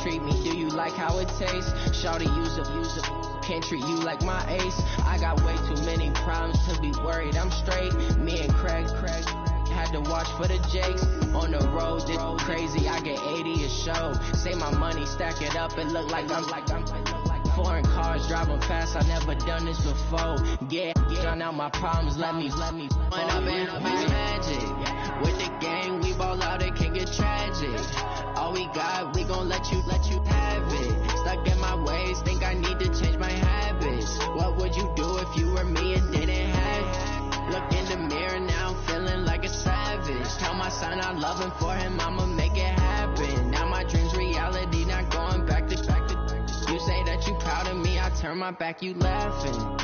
treat me? Do you like how it tastes? Shawty, use a can't treat you like my ace. I got way too many problems to be worried. I'm straight. Me and Craig had to watch for the Jakes. On the road, it's crazy. I get 80 a show. Say my money, stack it up. It look like I'm foreign cars driving fast. I never done this before. Yeah, gun out my problems. Let me. When I've been magic with the gang, we ball out. It can get tragic. All we got, we gon' let you have it. Stuck in my ways, think I need to change my habits. What would you do if you were me and didn't have it? Look in the mirror now, I'm feeling like a savage. Tell my son I love him, for him I'ma make it happen. Now my dream's reality, not going back to. You say that you proud of me, I turn my back, you laughing.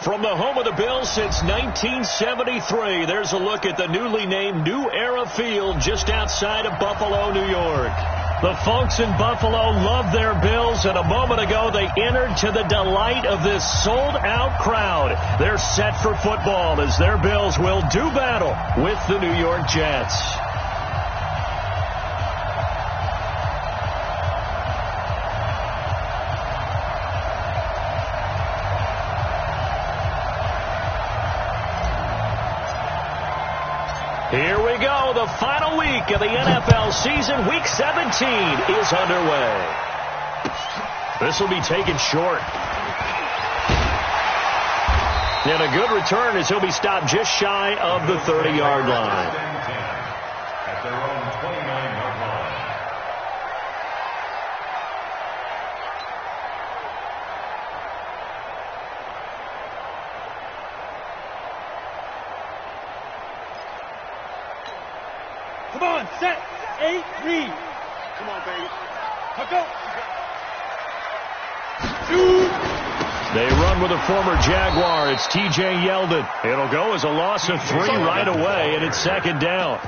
From the home of the Bills since 1973, there's a look at the newly named New Era Field just outside of Buffalo, New York. The folks in Buffalo love their Bills, and a moment ago they entered to the delight of this sold-out crowd. They're set for football as their Bills will do battle with the New York Jets. Here we go. The final week of the NFL season. Week 17 is underway. This will be taken short. And a good return as he'll be stopped just shy of the 30-yard line. At their own 29-yard line. Come on, set, 8, read. Come on, baby. Hook up. They run with a former Jaguar. It's T.J. Yeldon. It'll go as a loss of 3 right away, and it's second down.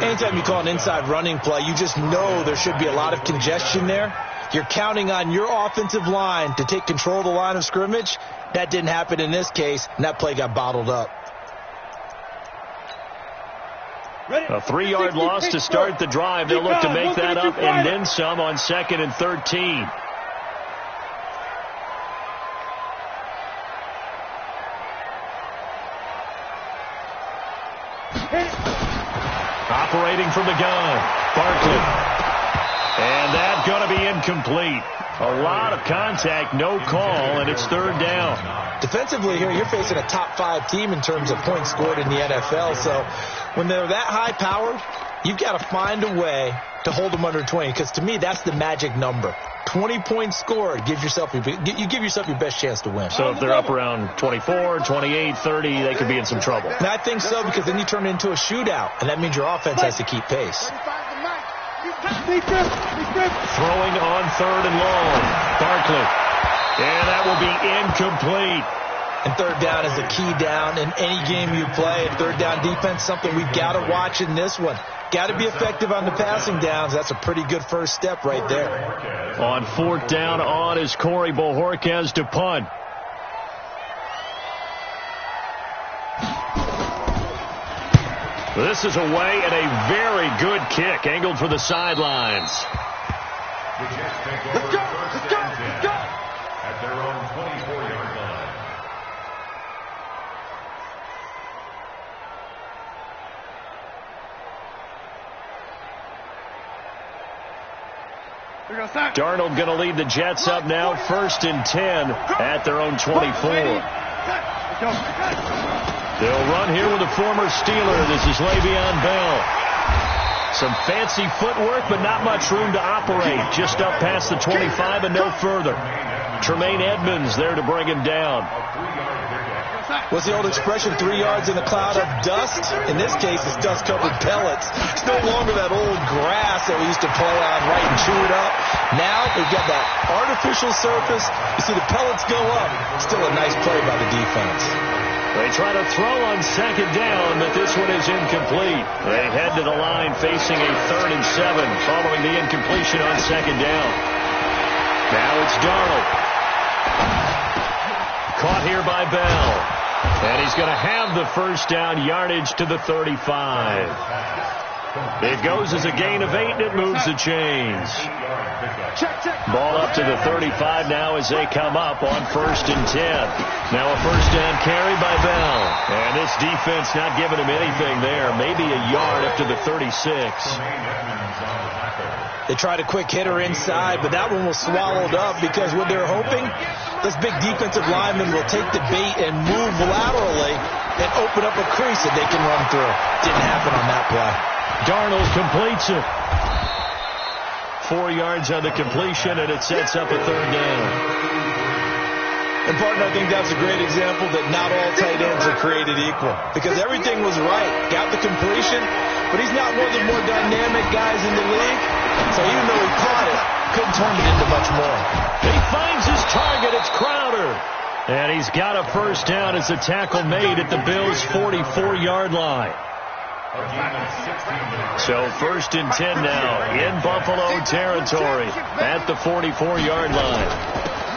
Anytime you call an inside running play, you just know there should be a lot of congestion there. You're counting on your offensive line to take control of the line of scrimmage. That didn't happen in this case, and that play got bottled up. A 3-yard loss to start the drive. They'll look to make that up and then some on 2nd and 13. Operating from the gun, Barkley. And that's going to be incomplete. A lot of contact, no call, and it's third down. Defensively here, you're facing a top 5 team in terms of points scored in the NFL. So when they're that high-powered, you've got to find a way to hold them under 20, because to me, that's the magic number. 20 points scored, you give yourself your best chance to win. So if they're up around 24, 28, 30, they could be in some trouble. And I think so, because then you turn it into a shootout, and that means your offense has to keep pace. Throwing on third and long. Barkley. And that will be incomplete. And third down is a key down in any game you play. And third down defense, something we've got to watch in this one. Got to be effective on the passing downs. That's a pretty good first step right there. On fourth down on is Corey Bojorquez to punt. This is away and a very good kick angled for the sidelines. Let's go! At their own 24-yard line. Darnold going to lead the Jets up now, 1st and 10 at their own 24. They'll run here with a former Steeler. This is Le'Veon Bell. Some fancy footwork, but not much room to operate. Just up past the 25 and no further. Tremaine Edmonds there to bring him down. What's the old expression, 3 yards in a cloud of dust? In this case, it's dust-covered pellets. It's no longer that old grass that we used to play on, right, and chew it up. Now we've got that artificial surface. You see the pellets go up. Still a nice play by the defense. They try to throw on second down, but this one is incomplete. They head to the line facing a 3rd and 7 following the incompletion on second down. Now it's Darnold. Caught here by Bell. And he's going to have the first down, yardage to the 35. It goes as a gain of 8, and it moves the chains. Ball up to the 35 now as they come up on 1st and 10. Now a first down carry by Bell. And this defense not giving him anything there. Maybe a yard up to the 36. They tried a quick hitter inside, but that one was swallowed up because what they're hoping, this big defensive lineman will take the bait and move laterally and open up a crease that they can run through. Didn't happen on that play. Darnold completes it. 4 yards on the completion, and it sets up a 3rd down. And, partner, I think that's a great example that not all tight ends are created equal, because everything was right. Got the completion, but he's not one of the more dynamic guys in the league. So even though he caught it, couldn't turn it into much more. He finds his target. It's Crowder. And he's got a first down as the tackle made at the Bills' 44-yard line. So 1st and 10 now in Buffalo territory at the 44-yard line.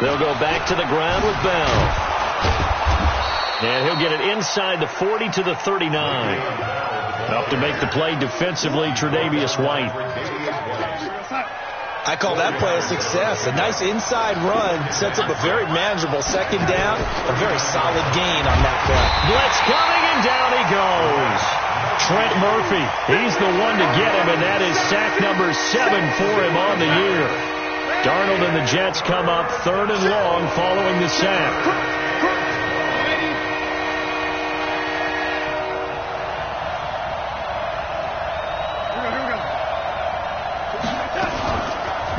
They'll go back to the ground with Bell. And he'll get it inside the 40 to the 39. Up to make the play defensively, Tre'Davious White. I call that play a success. A nice inside run sets up a very manageable second down. A very solid gain on that play. Blitz coming, and down he goes. Trent Murphy, he's the one to get him, and that is sack number 7 for him on the year. Darnold and the Jets come up 3rd and long following the sack.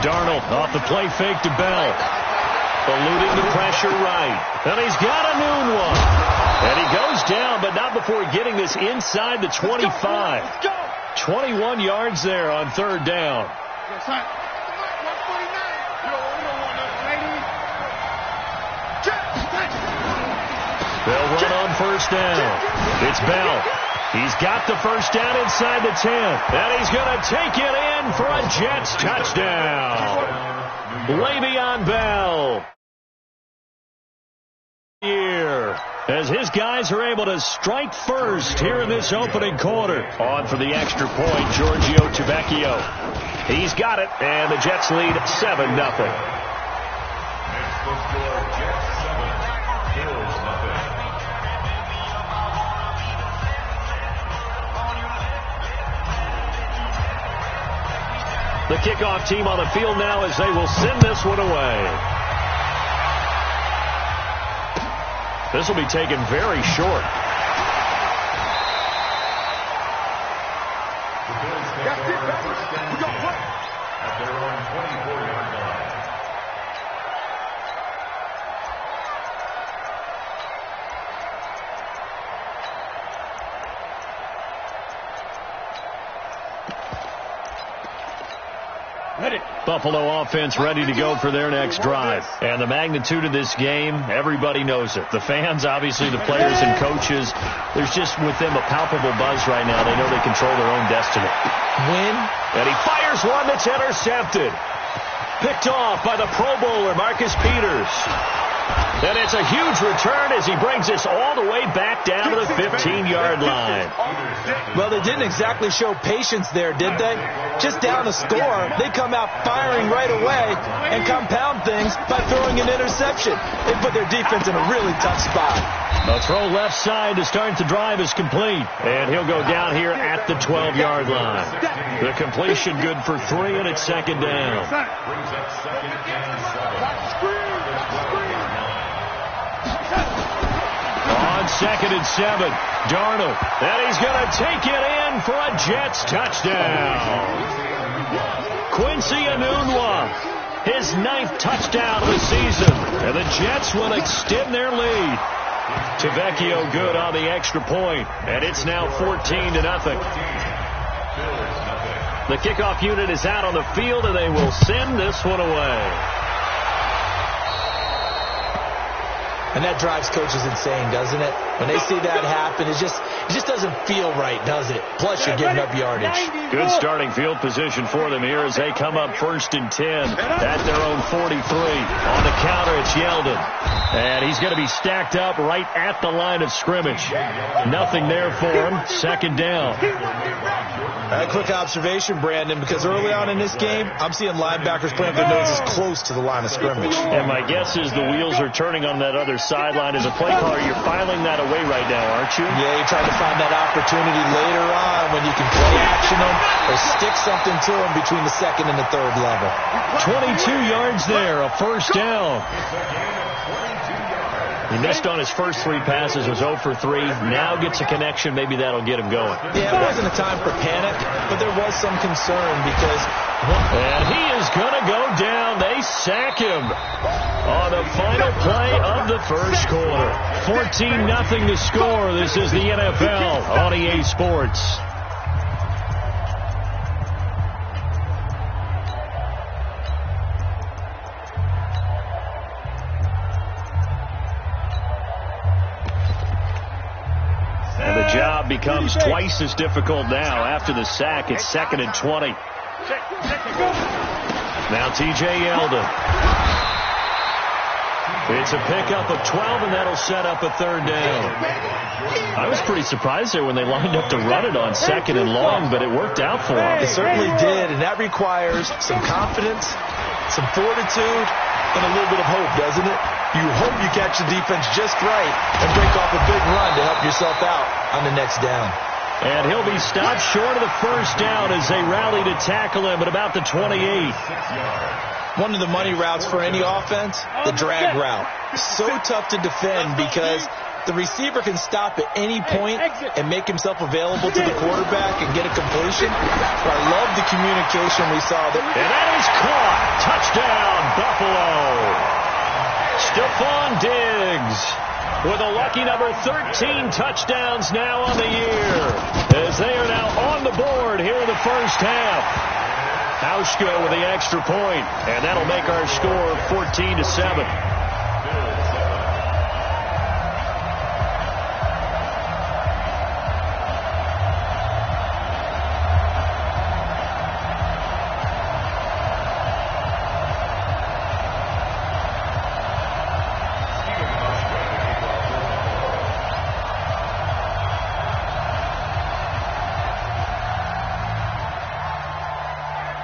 Darnold off the play fake to Bell. Eluding the pressure right. And he's got a noon one. And he goes down, but not before getting this inside the 25. 21 yards there on 3rd down. They'll run on first down. It's Bell. He's got the first down inside the 10. And he's going to take it in for a Jets touchdown. Le'Veon Bell. Here, as his guys are able to strike first here in this opening quarter. On for the extra point, Giorgio Tavecchio. He's got it, and the Jets lead 7-0. Next score, Jets 7, Bills 0. The kickoff team on the field now as they will send this one away. This will be taken very short. At their own 24-yard line. Buffalo offense ready to go for their next drive. And the magnitude of this game, everybody knows it. The fans, obviously, the players and coaches, there's just with them a palpable buzz right now. They know they control their own destiny. Win. And he fires one that's intercepted. Picked off by the Pro Bowler, Marcus Peters. And it's a huge return as he brings us all the way back down to the 15-yard line. Well, they didn't exactly show patience there, did they? Just down a score, they come out firing right away and compound things by throwing an interception. They put their defense in a really tough spot. A throw left side to start the drive is complete. And he'll go down here at the 12-yard line. The completion good for 3, and it's second down. Brings up second and 7. On second and 7, Darnold. And he's going to take it in for a Jets touchdown. Quincy Enunwa, his 9th touchdown of the season. And the Jets will extend their lead. Tavecchio good on the extra point. And it's now 14-0. The kickoff unit is out on the field, and they will send this one away. And that drives coaches insane, doesn't it? When they see that happen, it just doesn't feel right, does it? Plus, you're giving up yardage. Good starting field position for them here as they come up 1st and 10 at their own 43. On the counter, it's Yeldon. And he's going to be stacked up right at the line of scrimmage. Nothing there for him. Second down. A quick observation, Brandon, because early on in this game, I'm seeing linebackers playing their noses close to the line of scrimmage. And my guess is the wheels are turning on that other sideline. As a play caller, you're filing that away right now, aren't you? Yeah, you're trying to find that opportunity later on when you can play action them or stick something to them between the 2nd and the 3rd level. 22 yards there, a first down. He missed on his first 3 passes, was 0 for 3. Now gets a connection. Maybe that'll get him going. Yeah, it wasn't a time for panic, but there was some concern because... And he is going to go down. They sack him on the final play of the first quarter. 14-0 to score. This is the NFL on EA Sports. And the job becomes twice as difficult now. After the sack, it's 2nd and 20. Now T.J. Yeldon. It's a pickup of 12, and that'll set up a 3rd down. I was pretty surprised there when they lined up to run it on 2nd and long, but it worked out for them. It certainly did, and that requires some confidence, some fortitude, and a little bit of hope, doesn't it? You hope you catch the defense just right and break off a big run to help yourself out on the next down. And he'll be stopped short of the first down as they rally to tackle him at about the 28. One of the money routes for any offense, the drag route. So tough to defend because the receiver can stop at any point and make himself available to the quarterback and get a completion. But I love the communication we saw there. And that is caught. Touchdown, Buffalo. Stephon Diggs with a lucky number 13 touchdowns now on the year as they are now on the board here in the first half. Hauschka with the extra point, and that'll make our score 14-7.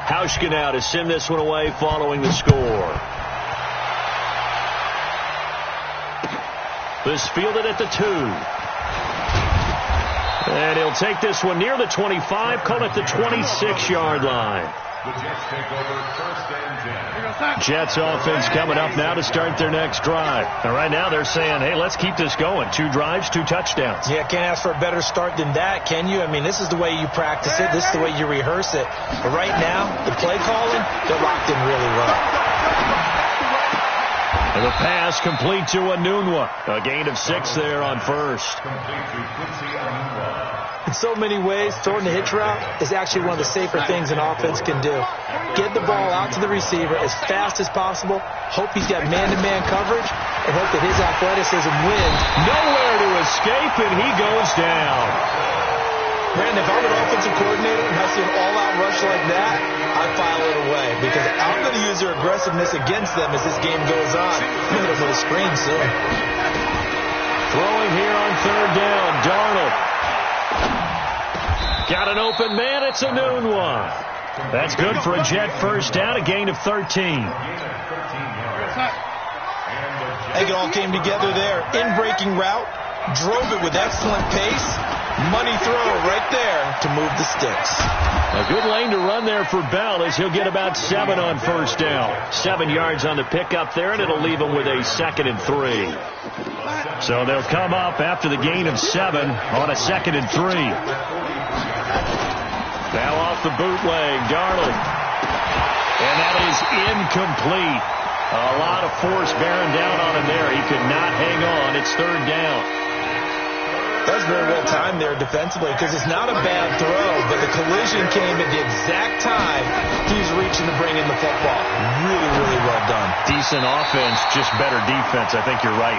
Hauschka now to send this one away following the score. This fielded at the 2. And he'll take this one near the 25, call it the 26-yard line. The Jets take over 1st and 10. Jets offense coming up now to start their next drive. And right now they're saying, hey, let's keep this going. 2 drives, 2 touchdowns. Yeah, can't ask for a better start than that, can you? I mean, this is the way you practice it. This is the way you rehearse it. But right now, the play calling, they're locked in really well. And the pass complete to Anunwa. A gain of 6 there on first. Complete to Quincy Anunwa. In so many ways, throwing the hitch route is actually one of the safer things an offense can do. Get the ball out to the receiver as fast as possible, hope he's got man-to-man coverage, and hope that his athleticism wins. Nowhere to escape, and he goes down. Brandon, if I'm an offensive coordinator and I see an all-out rush like that, I file it away because I'm going to use their aggressiveness against them as this game goes on. I'm going to hit them with a screen soon. Throwing here on 3rd down, Darnold. Got an open man, it's a noon one. That's good for a Jet first down, a gain of 13. I think it all came together there. In-breaking route, drove it with excellent pace. Money throw right there to move the sticks. A good lane to run there for Bell as he'll get about 7 on first down. 7 yards on the pickup there, and it'll leave him with a 2nd and 3. So they'll come up after the gain of 7 on a 2nd and 3. Now off the bootleg, Darnold. And that is incomplete. A lot of force bearing down on him there. He could not hang on. It's 3rd down. That was very well timed there defensively because it's not a bad throw, but the collision came at the exact time he was reaching to bring in the football. Really, really well done. Decent offense, just better defense. I think you're right.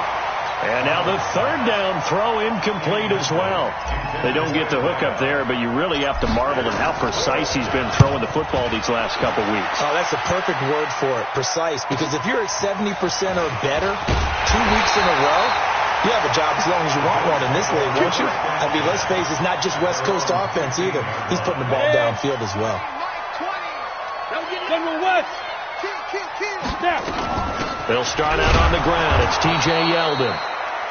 And now the 3rd down throw incomplete as well. They don't get the hook up there, but you really have to marvel at how precise he's been throwing the football these last couple weeks. Oh, that's a perfect word for it, precise, because if you're at 70% or better 2 weeks in a row, you have a job as long as you want one in this league, won't you? I mean, let's face it, it's not just West Coast offense either. He's putting the ball downfield as well. They'll start out on the ground. It's T.J. Yeldon.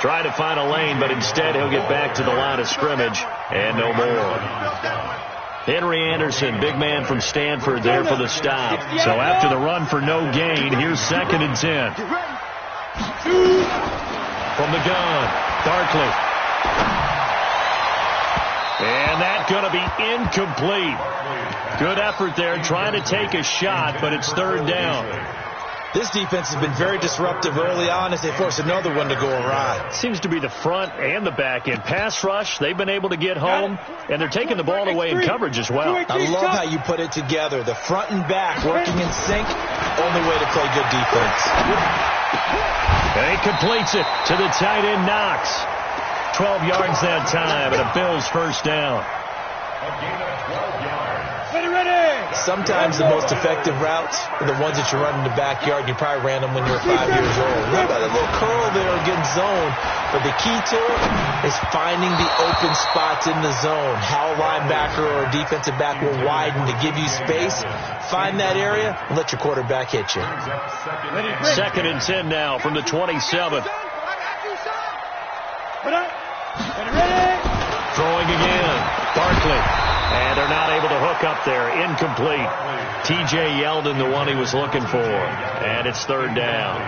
Try to find a lane, but instead he'll get back to the line of scrimmage and no more. Henry Anderson, big man from Stanford there for the stop. So after the run for no gain, here's 2nd and 10. From the gun, Barkley. And that's going to be incomplete. Good effort there, trying to take a shot, but it's 3rd down. This defense has been very disruptive early on as they force another one to go awry. Seems to be the front and the back end. Pass rush, they've been able to get home, and they're taking the ball away in coverage as well. I love how you put it together. The front and back working in sync, only way to play good defense. And he completes it to the tight end, Knox. 12 yards that time, and a Bills first down. A gain of 12 yards. Sometimes the most effective routes are the ones that you run in the backyard. You probably ran them when you were 5 years old. Look at that little curl there against zone. But the key to it is finding the open spots in the zone. How a linebacker or a defensive back will widen to give you space. Find that area and let your quarterback hit you. 2nd and 10 now from the 27. Throwing again. Barkley. And they're not able to hook up there. Incomplete. T.J. Yeldon, the one he was looking for. And it's 3rd down.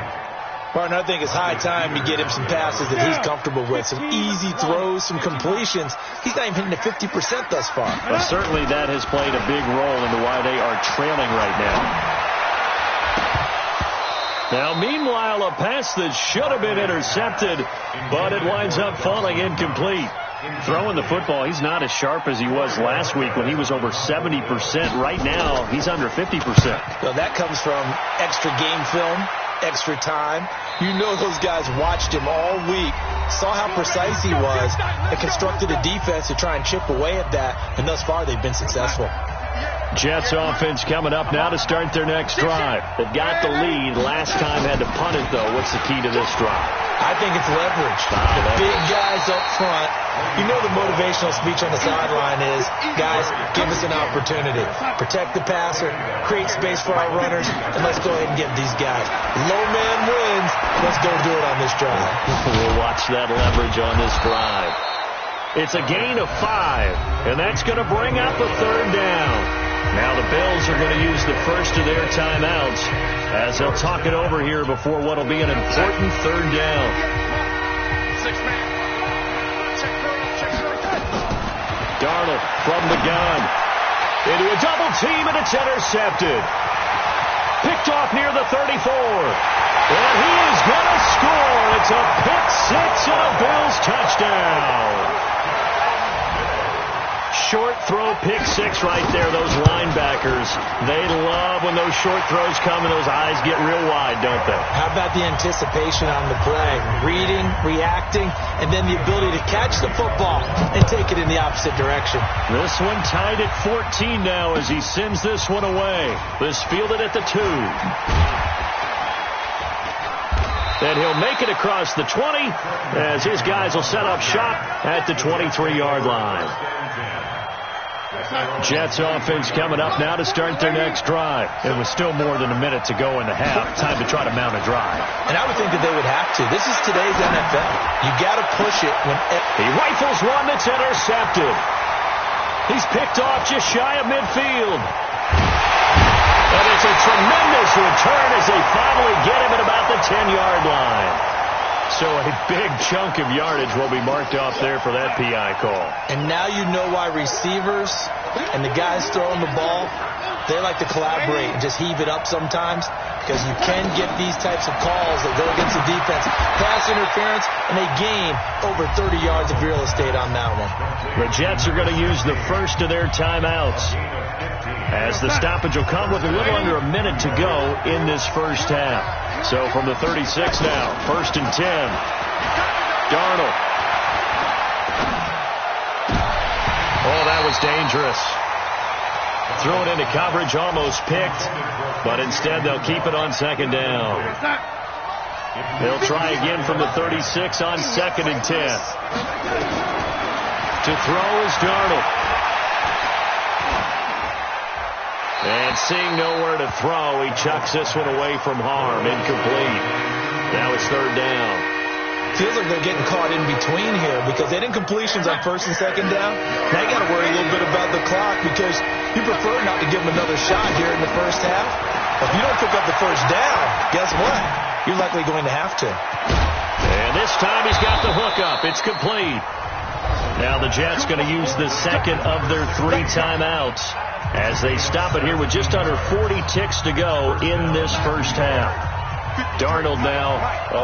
Partner, I think it's high time to get him some passes that he's comfortable with. Some easy throws, some completions. He's not even hitting the 50% thus far. Well, certainly that has played a big role into why they are trailing right now. Now, meanwhile, a pass that should have been intercepted, but it winds up falling incomplete. Throwing the football, he's not as sharp as he was last week when he was over 70%. Right now, he's under 50%. Well, that comes from extra game film, extra time. You know those guys watched him all week, saw how precise he was, and constructed a defense to try and chip away at that, and thus far they've been successful. Jets offense coming up now to start their next drive. They've got the lead. Last time had to punt it, though. What's the key to this drive? I think it's leverage. The big guys up front. You know the motivational speech on the sideline is, guys, give us an opportunity. Protect the passer, create space for our runners, and let's go ahead and get these guys. Low man wins. Let's go do it on this drive. We'll watch that leverage on this drive. It's a gain of 5, and that's going to bring up a 3rd down. Now the Bills are going to use the first of their timeouts as they'll talk it over here before what will be an important third down. Darnold from the gun. Into a double team, and it's intercepted. Picked off near the 34. And he is going to score. It's a pick six and a Bills touchdown. Short throw pick six right there. Those linebackers, they love when those short throws come and those eyes get real wide, don't they? How about the anticipation on the play? Reading, reacting, and then the ability to catch the football and take it in the opposite direction. This one tied at 14 now as he sends this one away. This fielded at the 2. Then he'll make it across the 20 as his guys will set up shop at the 23-yard line. Jets offense coming up now to start their next drive. It was still more than a minute to go in the half. Time to try to mount a drive. And I would think that they would have to. This is today's NFL. You got to push it when he rifles one that's intercepted. He's picked off just shy of midfield. And it's a tremendous return as they finally get him at about the 10-yard line. So a big chunk of yardage will be marked off there for that PI call. And now you know why receivers and the guys throwing the ball, they like to collaborate and just heave it up sometimes, because you can get these types of calls that go against the defense. Pass interference, and they gain over 30 yards of real estate on that one. The Jets are going to use the first of their timeouts as the stoppage will come with a little under a minute to go in this first half. So from the 36 now, 1st and 10. Darnold. Oh, that was dangerous. Throw it into coverage, almost picked, but instead they'll keep it on 2nd down. They'll try again from the 36 on 2nd and 10. To throw is Darnold. And seeing nowhere to throw, he chucks this one away from harm. Incomplete. Now it's 3rd down. Feels like they're getting caught in between here because they didn't completions on 1st and 2nd down. Now you got to worry a little bit about the clock because you prefer not to give them another shot here in the first half. If you don't pick up the 1st down, guess what? You're likely going to have to. And this time he's got the hook up. It's complete. Now the Jets going to use the second of their 3 timeouts as they stop it here with just under 40 ticks to go in this first half. Darnold now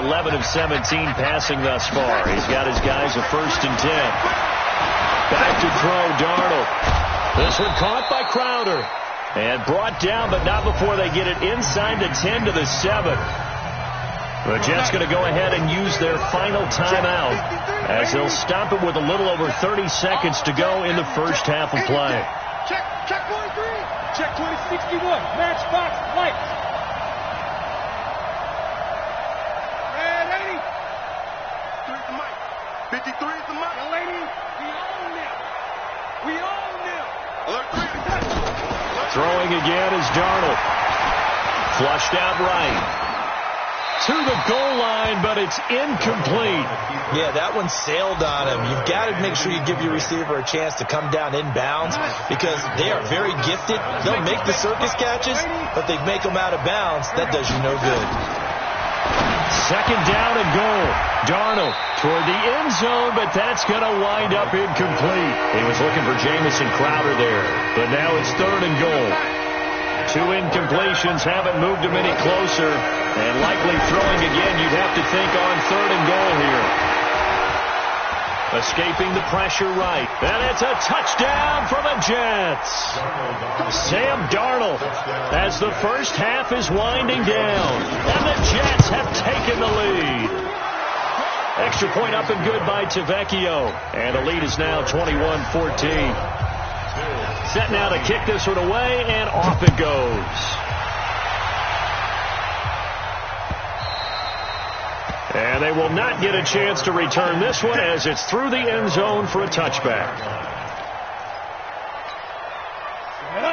11 of 17 passing thus far. He's got his guys a 1st and 10. Back to throw, Darnold. This one caught by Crowder and brought down, but not before they get it inside the 10 to the 7. The Jets going to go ahead and use their final timeout as they'll stop it with a little over 30 seconds to go in the first half of play. Check 43. Check 2061. Matchbox lights. Red 80. 3 is the mic. 53 is the mic. Young lady, we own them. We own them. Alert 3. Throwing again is Darnold. Flushed out right. To the goal line, but it's incomplete. Yeah, that one sailed on him. You've got to make sure you give your receiver a chance to come down inbounds because they are very gifted. They'll make the circus catches, but they make them out of bounds. That does you no good. 2nd down and goal. Darnold toward the end zone, but that's going to wind up incomplete. He was looking for Jamison Crowder there, but now it's 3rd and goal. 2 incompletions haven't moved him any closer, and likely throwing again, you'd have to think on 3rd and goal here. Escaping the pressure right, and it's a touchdown for the Jets. Sam Darnold as the first half is winding down, and the Jets have taken the lead. Extra point up and good by Tavecchio, and the lead is now 21-14. Set now to kick this one away, and off it goes. And they will not get a chance to return this one as it's through the end zone for a touchback.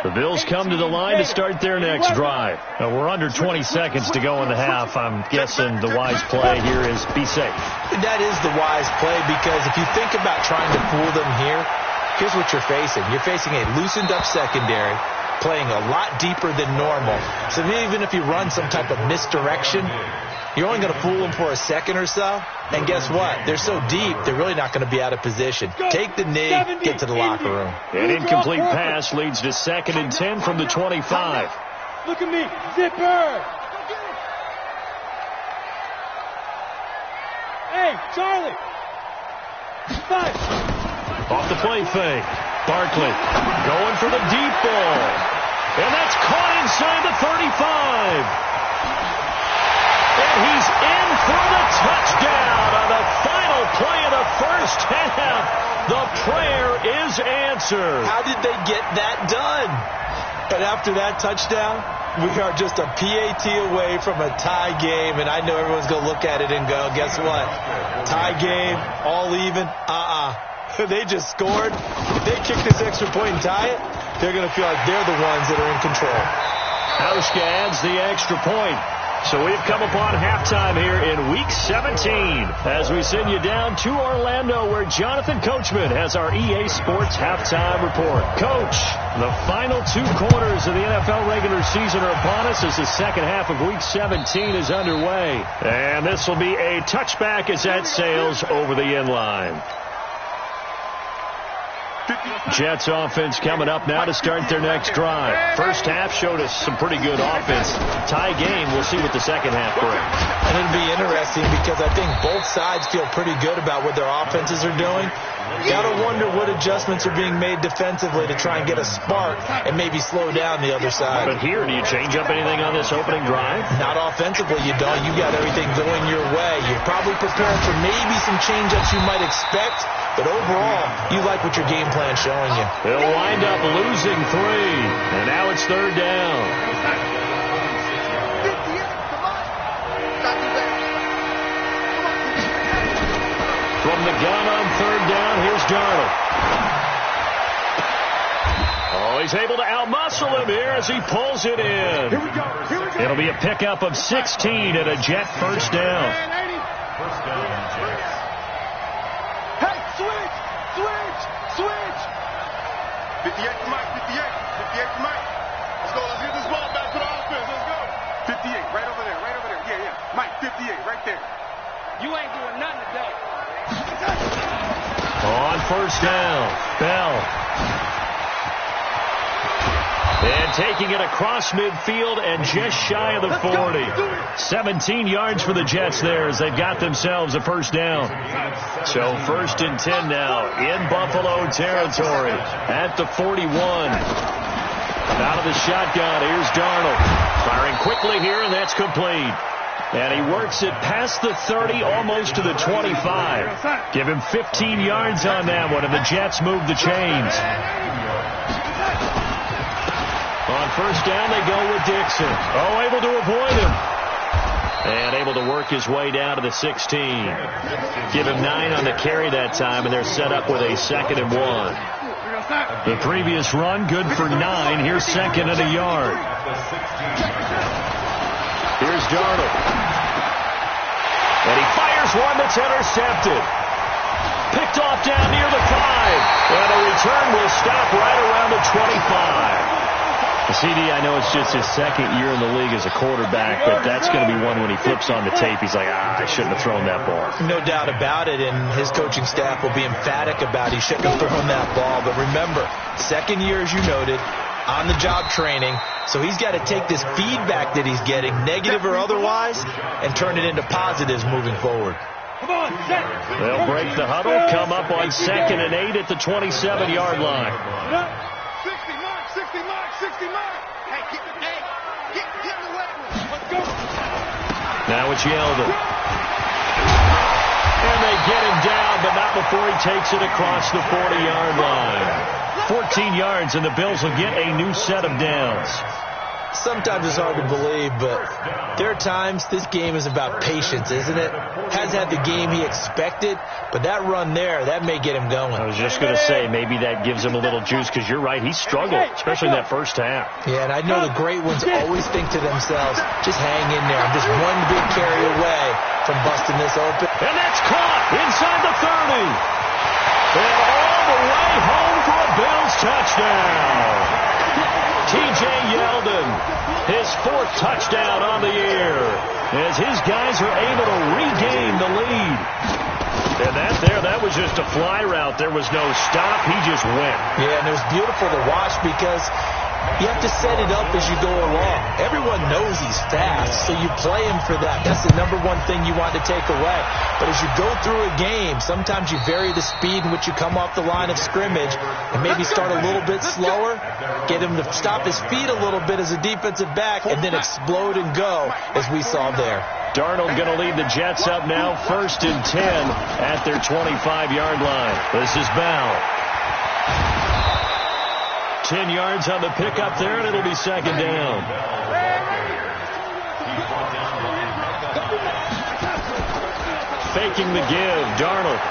The Bills come to the line to start their next drive. Now we're under 20 seconds to go in the half. I'm guessing the wise play here is be safe. That is the wise play because if you think about trying to fool them here, here's what you're facing. You're facing a loosened up secondary. playing a lot deeper than normal. So even if you run some type of misdirection, you're only going to fool them for a second or so. And guess what? They're so deep, they're really not going to be out of position. Take the knee, get to the locker room. An incomplete pass leads to 2nd and 10 from the 25. Look at me. Zipper. Hey, Charlie. 5. Off the play fake. Barkley going for the deep ball. And that's caught inside the 35. And he's in for the touchdown on the final play of the first half. The prayer is answered. How did they get that done? But after that touchdown, we are just a PAT away from a tie game, and I know everyone's going to look at it and go, guess what? Tie game, all even? They just scored. If they kick this extra point and tie it, they're going to feel like they're the ones that are in control. Hauschka adds the extra point. So we've come upon halftime here in Week 17 as we send you down to Orlando where Jonathan Coachman has our EA Sports Halftime Report. Coach, the final 2 quarters of the NFL regular season are upon us as the second half of Week 17 is underway. And this will be a touchback as that sails over the end line. Jets offense coming up now to start their next drive. First half showed us some pretty good offense. Tie game, we'll see what the second half brings. And it'll be interesting because I think both sides feel pretty good about what their offenses are doing. Got to wonder what adjustments are being made defensively to try and get a spark and maybe slow down the other side. But here, do you change up anything on this opening drive? Not offensively, you don't. You got everything going your way. You're probably prepared for maybe some change-ups you might expect. But overall, you like what your game plan's showing you. They'll wind up losing 3. And now it's 3rd down. From the gun on 3rd down, here's Darnold. Oh, he's able to outmuscle him here as he pulls it in. Here we go. It'll be a pickup of 16 and a Jet first down. First down, Jets. Switch. 58 to Mike. 58 to Mike. Let's go. Let's get this ball back to the offense. Let's go. 58, right over there. Yeah. Mike, 58, right there. You ain't doing nothing today. On first down, Bell. And taking it across midfield and just shy of the 40. 17 yards for the Jets there as they've got themselves a first down. So 1st and 10 now in Buffalo territory at the 41. Out of the shotgun, here's Darnold. Firing quickly here, and that's complete. And he works it past the 30, almost to the 25. Give him 15 yards on that one, and the Jets move the chains. On first down, they go with Dixon. Oh, able to avoid him. And able to work his way down to the 16. Give him 9 on the carry that time, and they're set up with a 2nd and 1. The previous run, good for 9. Here's 2nd and a yard. Here's Darnold. And he fires one that's intercepted. Picked off down near the 5. And a return will stop right around the 25. CD, I know it's just his 2nd year in the league as a quarterback, but that's going to be one when he flips on the tape. He's like, I shouldn't have thrown that ball. No doubt about it, and his coaching staff will be emphatic about he shouldn't have thrown that ball. But remember, 2nd year, as you noted, on-the-job training, so he's got to take this feedback that he's getting, negative or otherwise, and turn it into positives moving forward. They'll break the huddle, come up on 2nd and 8 at the 27-yard line. 60 Mike. Hey, get the way. Let's go. Now it's Yeldon. And they get him down, but not before he takes it across the 40-yard line. 14 yards, and the Bills will get a new set of downs. Sometimes it's hard to believe, but there are times this game is about patience, isn't it? Hasn't had the game he expected, but that run there, that may get him going. I was just going to say, maybe that gives him a little juice, because you're right, he struggled, especially in that first half. Yeah, and I know the great ones always think to themselves, just hang in there. I'm just one big carry away from busting this open. And that's caught inside the 30. And all the way home for a Bills touchdown. T.J. Yeldon, his 4th touchdown on the year, as his guys are able to regain the lead. And that was just a fly route. There was no stop. He just went. Yeah, and it was beautiful to watch because you have to set it up as you go along. Everyone knows he's fast, so you play him for that. That's the number one thing you want to take away. But as you go through a game, sometimes you vary the speed in which you come off the line of scrimmage and maybe start a little bit slower, get him to stop his feet a little bit as a defensive back, and then explode and go, as we saw there. Darnold going to lead the Jets up now, 1st and 10 at their 25-yard line. This is Bell. 10 yards on the pickup there, and it'll be 2nd down. Faking the give, Darnold.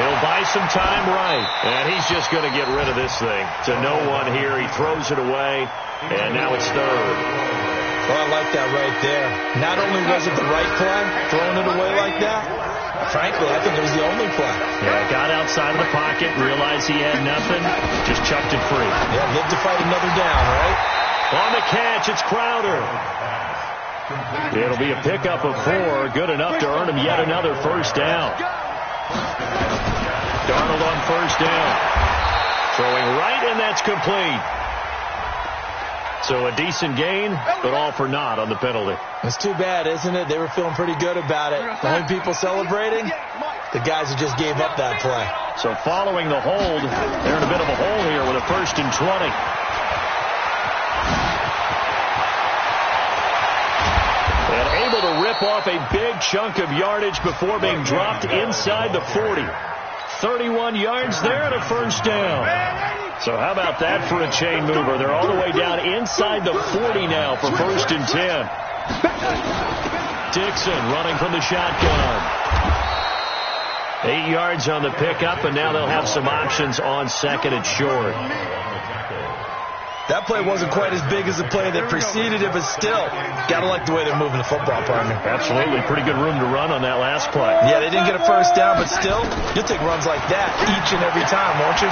He'll buy some time right, and he's just going to get rid of this thing. To no one here. He throws it away, and now it's 3rd. Well, I like that right there. Not only was it the right play, throwing it away like that, frankly, I think it was the only play. Yeah, got outside of the pocket, realized he had nothing, just chucked it free. Yeah, lived to fight another down, right? On the catch, it's Crowder. It'll be a pickup of 4, good enough to earn him yet another 1st down. Darnold on 1st down. Throwing right, and that's complete. So a decent gain, but all for naught on the penalty. It's too bad, isn't it? They were feeling pretty good about it. The only people celebrating, the guys who just gave up that play. So following the hold, they're in a bit of a hole here with a 1st and 20. And able to rip off a big chunk of yardage before being dropped inside the 40. 31 yards there and a 1st down. So how about that for a chain mover? They're all the way down inside the 40 now for 1st and 10. Dixon running from the shotgun. 8 yards on the pickup, and now they'll have some options on 2nd and short. That play wasn't quite as big as the play that preceded it, but still, got to like the way they're moving the football, partner. Absolutely. Pretty good room to run on that last play. Yeah, they didn't get a 1st down, but still, you'll take runs like that each and every time, won't you?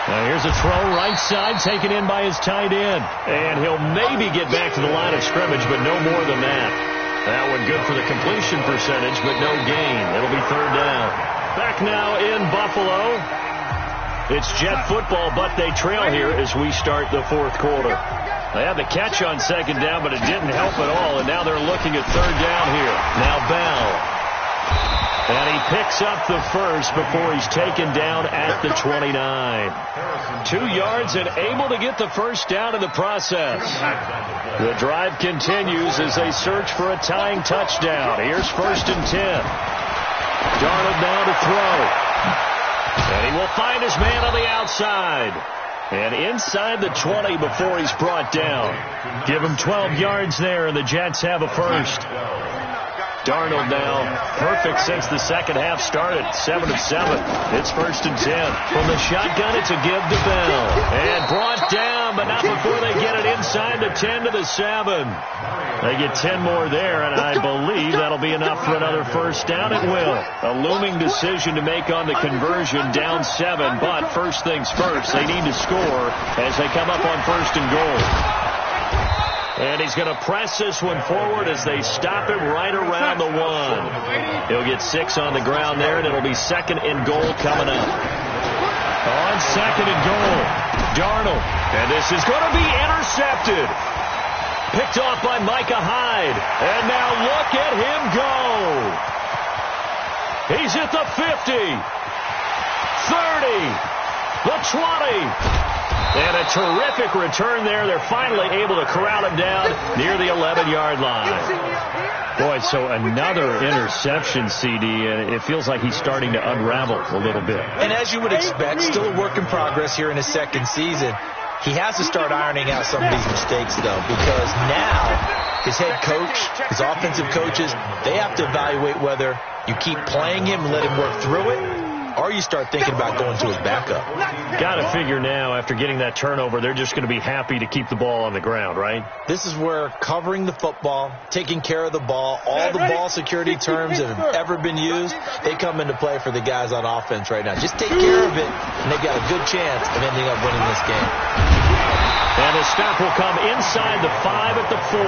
Now here's a throw right side taken in by his tight end. And he'll maybe get back to the line of scrimmage, but no more than that. That one good for the completion percentage, but no gain. It'll be 3rd down. Back now in Buffalo. It's Jet football, but they trail here as we start the 4th quarter. They had the catch on 2nd down, but it didn't help at all, and now they're looking at 3rd down here. Now Bell. And he picks up the 1st before he's taken down at the 29. 2 yards and able to get the 1st down in the process. The drive continues as they search for a tying touchdown. Here's 1st and 10. Darnold now to throw. And he will find his man on the outside. And inside the 20 before he's brought down. Give him 12 yards there, and the Jets have a 1st. Darnold now, perfect since the second half started, 7 of 7. It's 1st and 10. From the shotgun, it's a give to Bell. And brought down, but not before they get it inside the 10 to the 7. They get 10 more there, and I believe that'll be enough for another 1st down. It will. A looming decision to make on the conversion, down 7. But first things first, they need to score as they come up on 1st and goal. And he's going to press this one forward as they stop him right around the 1. He'll get 6 on the ground there, and it'll be 2nd and goal coming up. On 2nd and goal, Darnold. And this is going to be intercepted. Picked off by Micah Hyde. And now look at him go. He's at the 50, 30, the 20. And a terrific return there. They're finally able to corral him down near the 11-yard line. Boy, so another interception, CD, and it feels like he's starting to unravel a little bit. And as you would expect, still a work in progress here in his 2nd season. He has to start ironing out some of these mistakes, though, because now his head coach, his offensive coaches, they have to evaluate whether you keep playing him and let him work through it, or you start thinking about going to his backup. Got to figure now, after getting that turnover, they're just going to be happy to keep the ball on the ground, right? This is where covering the football, taking care of the ball, all the ball security terms that have ever been used, they come into play for the guys on offense right now. Just take care of it, and they've got a good chance of ending up winning this game. And the stop will come inside the 5 at the 4.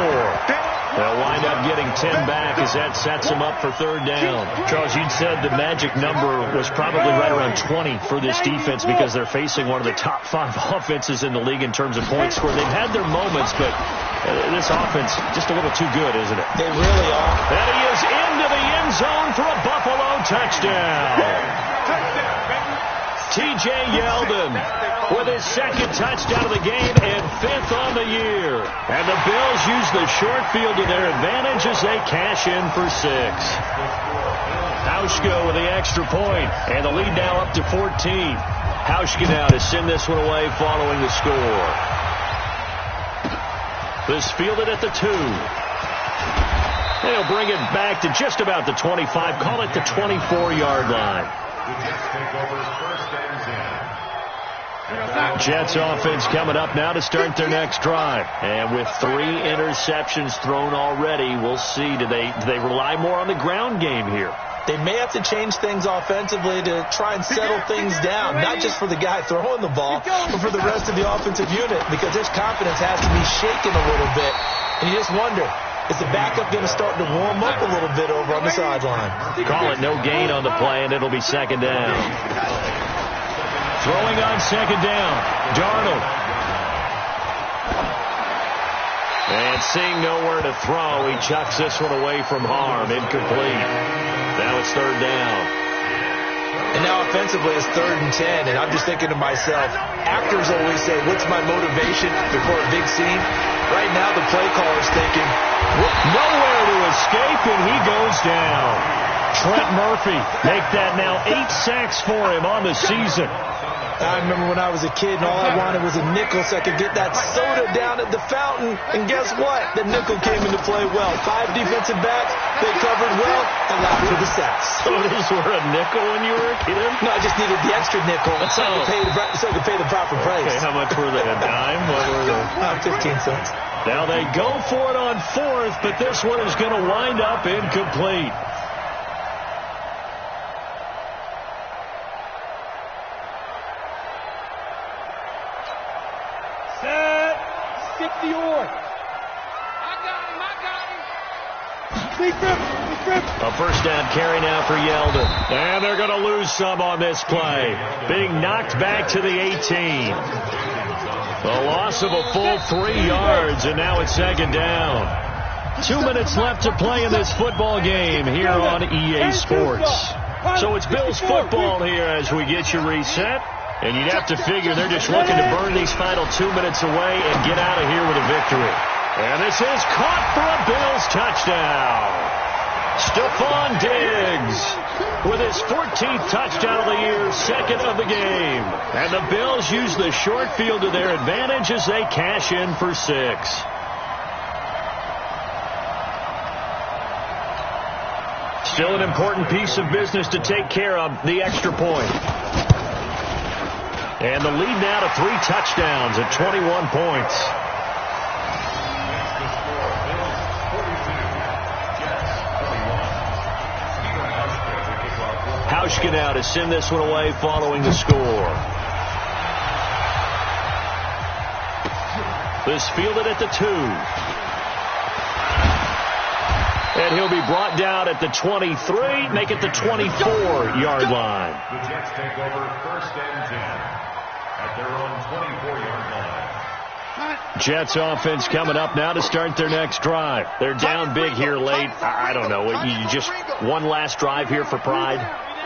They'll wind up getting 10 back as that sets them up for third down. Charles, you'd said the magic number was probably right around 20 for this defense because they're facing one of the top 5 offenses in the league in terms of points scored. They've had their moments, but this offense just a little too good, isn't it? They really are. And he is into the end zone for a Buffalo touchdown. T.J. Yeldon with his second touchdown of the game and 5th on the year. And the Bills use the short field to their advantage as they cash in for 6. Hauschka with the extra point, and the lead now up to 14. Hauschka now to send this one away following the score. This fielded at the 2. They'll bring it back to just about the 25. Call it the 24-yard line. The Jets take over first and 10. Jets offense coming up now to start their next drive. And with 3 interceptions thrown already, we'll see. Do they rely more on the ground game here? They may have to change things offensively to try and settle things down, not just for the guy throwing the ball, but for the rest of the offensive unit, because his confidence has to be shaken a little bit. And you just wonder, is the backup going to start to warm up a little bit over on the sideline? Call it no gain on the play, and it'll be second down. Throwing on second down, Darnold. And seeing nowhere to throw, he chucks this one away from harm. Incomplete. Now it's third down. And now offensively it's 3rd and 10, and I'm just thinking to myself, actors always say, what's my motivation before a big scene? Right now the play caller's thinking, nowhere to escape, and he goes down. Trent Murphy make that now 8 sacks for him on the season. I remember when I was a kid and all I wanted was a nickel so I could get that soda down at the fountain. And guess what? The nickel came into play well. 5 defensive backs, they covered well, allowed for the sacks. So those were a nickel when you were a kid? No, I just needed the extra nickel so I could pay the proper price. Okay, how much were they? A dime? What were they? 15 cents. Now they go for it on 4th, but this one is going to wind up incomplete. Skip the oar. I got him. Big rip. A first down carry now for Yeldon. And they're going to lose some on this play. Being knocked back to the 18. A loss of a full 3 yards, and now it's second down. 2 minutes left to play in this football game here on EA Sports. So it's Bills football here as we get you reset. And you'd have to figure they're just looking to burn these final 2 minutes away and get out of here with a victory. And this is caught for a Bills touchdown. Stephon Diggs with his 14th touchdown of the year, 2nd of the game. And the Bills use the short field to their advantage as they cash in for 6. Still an important piece of business to take care of, the extra point. And the lead now to 3 touchdowns at 21 points. Hauschka now to send this one away following the score. This fielded at the 2. And he'll be brought down at the 23, make it the 24-yard line. The Jets take over first and 10 at their own 24-yard line. Jets offense coming up now to start their next drive. They're down big here late. I don't know. You just one last drive here for pride.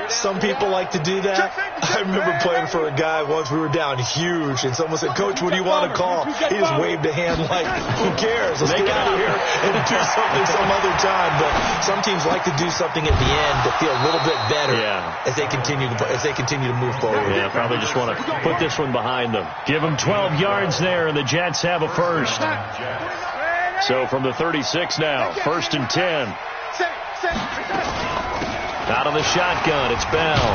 Some people like to do that. I remember playing for a guy once. We were down huge, and someone said, "Coach, what do you want to call?" He just waved a hand like, "Who cares? Let's get out of here and do something some other time." But some teams like to do something at the end to feel a little bit better as they continue to move forward. Yeah, probably just want to put this one behind them. Give them 12 yards there, and the Jets have a first. So from the 36 now, 1st and 10. Out of the shotgun, it's Bell.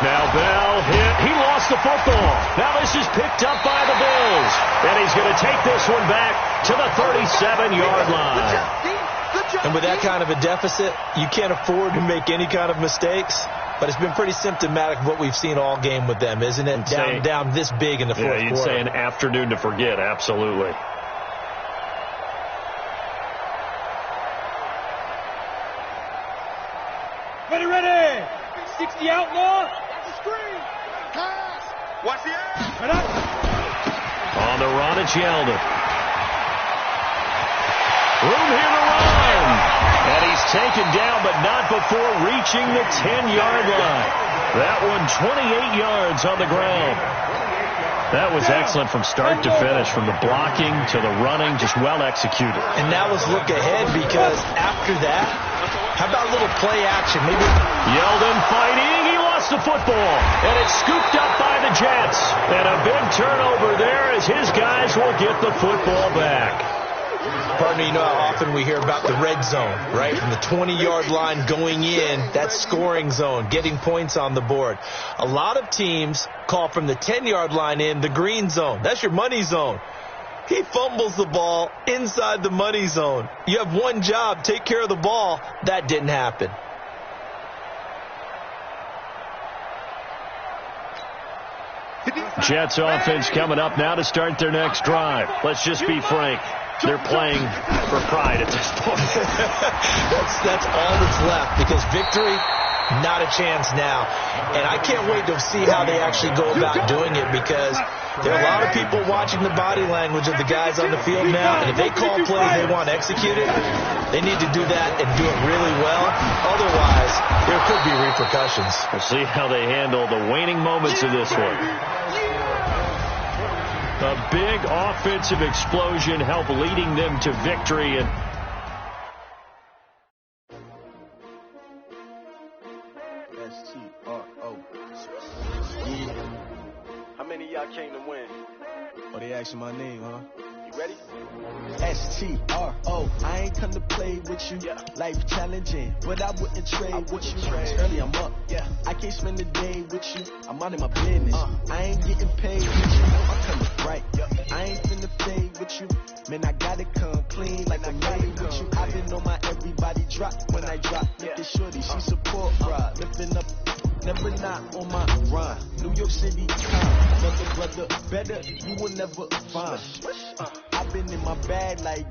Now Bell hit. He lost the football. Now this is picked up by the Bills. And he's going to take this one back to the 37-yard line. And with that kind of a deficit, you can't afford to make any kind of mistakes. But it's been pretty symptomatic of what we've seen all game with them, isn't it? Down this big in the fourth quarter. You'd say an afternoon to forget, absolutely. Ready. 60 outlaw. Screen. Pass. Watch the air. On the run, it's Yeldon. Room here to run. And he's taken down, but not before reaching the 10-yard line. That one 28 yards on the ground. That was excellent from start to finish, from the blocking to the running, just well executed. And now let's look ahead, because after that, how about a little play action? Maybe Yeldon fighting. He lost the football. And it's scooped up by the Jets. And a big turnover there as his guys will get the football back. Partner, you know how often we hear about the red zone, right? From the 20-yard line going in, that's scoring zone, getting points on the board. A lot of teams call from the 10-yard line in the green zone. That's your money zone. He fumbles the ball inside the money zone. You have one job, take care of the ball. That didn't happen. Jets offense coming up now to start their next drive. Let's just be frank. They're playing for pride at this point. that's all that's left, because victory, not a chance now. And I can't wait to see how they actually go about doing it, because there are a lot of people watching the body language of the guys on the field now, and if they call plays they want executed, they need to do that and do it really well. Otherwise, there could be repercussions. We'll see how they handle the waning moments of this one. A big offensive explosion helped leading them to victory. And S-T-R-O. Yeah. How many of y'all came to win? Oh, they asking my name, huh? You ready? S-T-R-O. I ain't come to play with you. Yeah. Life challenging, but I wouldn't trade with you. It's early, I'm up. Yeah. I can't spend the day with you. I'm out of my business. I ain't getting paid with you. I'm coming right. Yeah. I ain't finna fade with you. Man, I gotta come clean like I'm made with you. I've been on my everybody drop when I drop. Look at shorty, she support ride. Lifting up, never not on my rhyme. New York City time. Brother, better, you will never find. I've been in my bag like